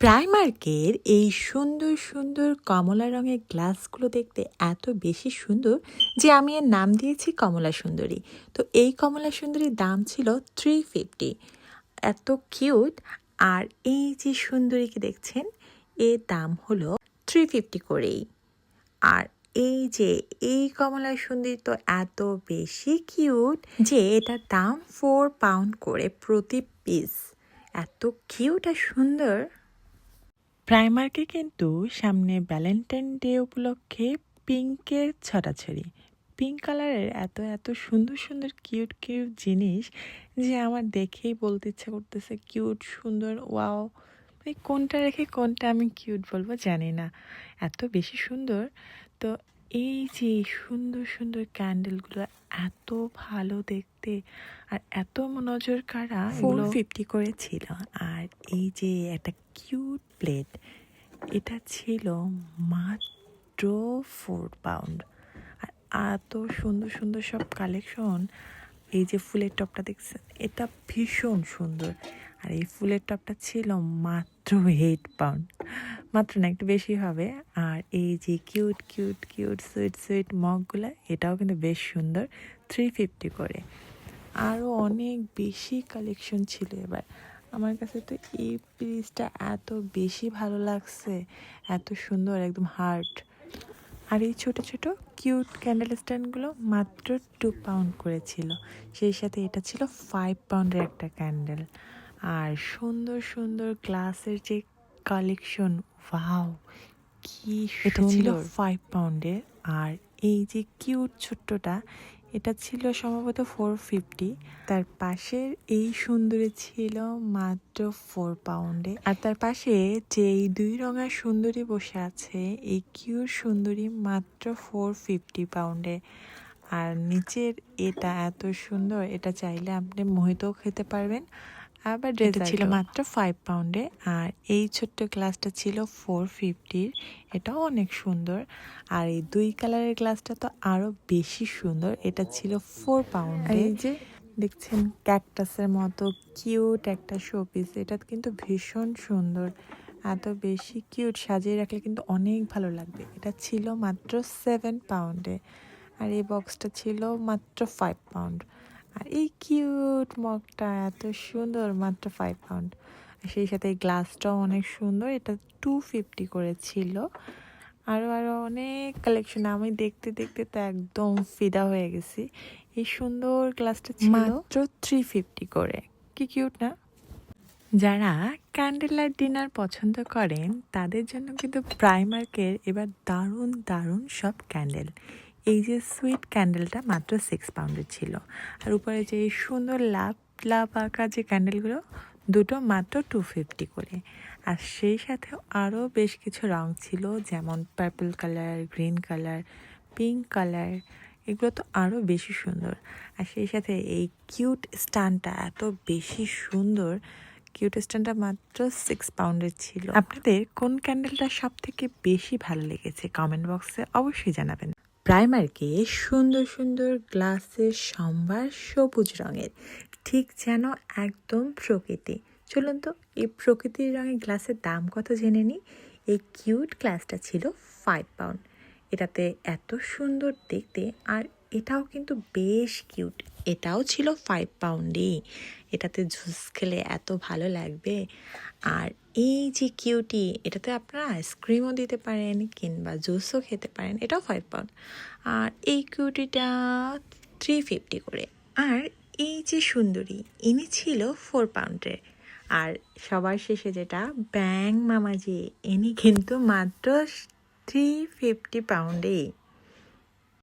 প্রাইমার্কের এই সুন্দর সুন্দর কমলা রঙের গ্লাসগুলো দেখতে এত বেশি সুন্দর যে আমি এর নাম দিয়েছি কমলা সুন্দরী। তো এই কমলা সুন্দরীর দাম ছিল 350। এত কিউট। আর এই যে সুন্দরীকে দেখছেন, এর দাম হলো 350 করেই। আর এই কমলা সুন্দরী তো এত বেশি কিউট যে এটার দাম 4 পাউন্ড করে প্রতি পিস। এত কিউট আর সুন্দর। প্রাইমার্কে কিন্তু সামনে ভ্যালেন্টাইন ডে উপলক্ষে পিঙ্কের ছড়াছড়ি। পিঙ্ক কালারের এত এত সুন্দর সুন্দর কিউট কিউট জিনিস যে আমার দেখেই বলতে ইচ্ছা করতেছে কিউট সুন্দর ওয়াও। মানে কোনটা রেখে কোনটা আমি কিউট বলবো জানি না, এত বেশি সুন্দর। তো এই যে সুন্দর সুন্দর ক্যান্ডেলগুলো এত ভালো দেখতে আর এত নজর কাড়া, 450 করে ছিল। আর এই যে একটা কিউট প্লেট, এটা ছিল মাত্র 4 পাউন্ড। আর এত সুন্দর সুন্দর সব কালেকশন। এই যে ফুলের টপটা দেখছেন, এটা ভীষণ সুন্দর। আর এই ফুলের টপটা ছিল মাত্র 8 পাউন্ড, মাত্র না একটু বেশি হবে। আর এই যে cute cute cute sweet sweet মগগুলো, এটাও কিন্তু বেশ সুন্দর, 350 করে। আরও অনেক বেশি কালেকশন ছিল এবার। আমার কাছে তো এই পিসটা এত বেশি ভালো লাগছে, এত সুন্দর একদম হার্ট। আর এই ছোট ছোট কিউট ক্যান্ডেল স্ট্যান্ডগুলো মাত্র 2 পাউন্ড করেছিল। সেই সাথে এটা ছিল 5 পাউন্ডের একটা ক্যান্ডেল। আর সুন্দর সুন্দর গ্লাসের যে কালেকশন, ওয়াও কি এটা ছিল 5 পাউন্ডের। আর এই যে কিউট ছোট্টটা, এটা ছিল সম্ভবত 450। তার পাশের এই সুন্দরী ছিল মাত্র 4 পাউন্ডে। আর তার পাশে যে এই 2 রঙের সুন্দরী বসে আছে, এই কিউট সুন্দরী মাত্র 450 পাউন্ডে। আর নিচের এটা এত সুন্দর, এটা চাইলে আপনি মোহিতও খেতে পারবেন, আবার ডেজার্ট ছিল মাত্র 5 পাউন্ডে। আর এই ছোট্ট গ্লাসটা ছিল 450, এটাও অনেক সুন্দর। আর এই 2 কালারের গ্লাসটা তো আরো বেশি সুন্দর, এটা ছিল 4 পাউন্ডে। এই যে দেখছেন ক্যাকটাসের মতো কিউট একটা শোপিস, এটা কিন্তু ভীষণ সুন্দর, এত বেশি কিউট, সাজিয়ে রাখলে কিন্তু অনেক ভালো লাগবে। এটা ছিল মাত্র 7 পাউন্ডে। আর এই বক্সটা ছিল মাত্র 5 পাউন্ড। আর এই কিউট মগটা এত সুন্দর, মাত্র 5 পাউন্ড। আর সেই সাথে এই গ্লাসটাও অনেক সুন্দর, এটা 250 করেছিল। আরও আরও অনেক কালেকশন, আমি দেখতে দেখতে তো একদম ফিদা হয়ে গেছি। এই সুন্দর গ্লাসটা ছিল মাত্র 350 করে। কি কিউট না? যারা ক্যান্ডেল লাইট ডিনার পছন্দ করেন তাদের জন্য কিন্তু প্রাইমার্কের এবার দারুণ দারুণ সব ক্যান্ডেল। এই যে সুইট ক্যান্ডেলটা মাত্র 6 পাউন্ডের ছিল। আর উপরে যে সুন্দর লাভ লাভ আঁকা যে ক্যান্ডেলগুলো, দুটো মাত্র 250 করে। আর সেই সাথে আরও বেশ কিছু রং ছিল, যেমন purple colour, green colour, pink colour, এগুলো তো আরও বেশি সুন্দর। আর সেই সাথে এই কিউট স্টানটা এত বেশি সুন্দর, কিউট স্টানটা মাত্র 6 পাউন্ডের ছিল। আপনাদের কোন ক্যান্ডেলটা সব থেকে বেশি ভালো লেগেছে কমেন্ট বক্সে অবশ্যই জানাবেন। প্রাইমার্কে সুন্দর সুন্দর গ্লাসের সম্ভার সবুজ রঙের, ঠিক যেন একদম প্রকৃতি। চলুন তো এই প্রকৃতির রঙের গ্লাসের দাম কত জেনে নিই। এই কিউট গ্লাসটা ছিল 5 পাউন্ড। এটাতে এত সুন্দর দেখতে, আর এটাও কিন্তু বেশ কিউট, এটাও ছিল 5 পাউন্ডই। এটাতে জুস খেলে এত ভালো লাগবে। আর এই যে কিউটি, এটাতে আপনারা আইসক্রিমও দিতে পারেন কিংবা জুসও খেতে পারেন, এটাও 5 পাউন্ড। আর এই কিউটিটা 350 করে। আর এই যে সুন্দরী, ইনি ছিল 4 পাউন্ডের। আর সবার শেষে যেটা ব্যাং মামাজি, ইনি কিন্তু মাত্র 350 পাউন্ডেই।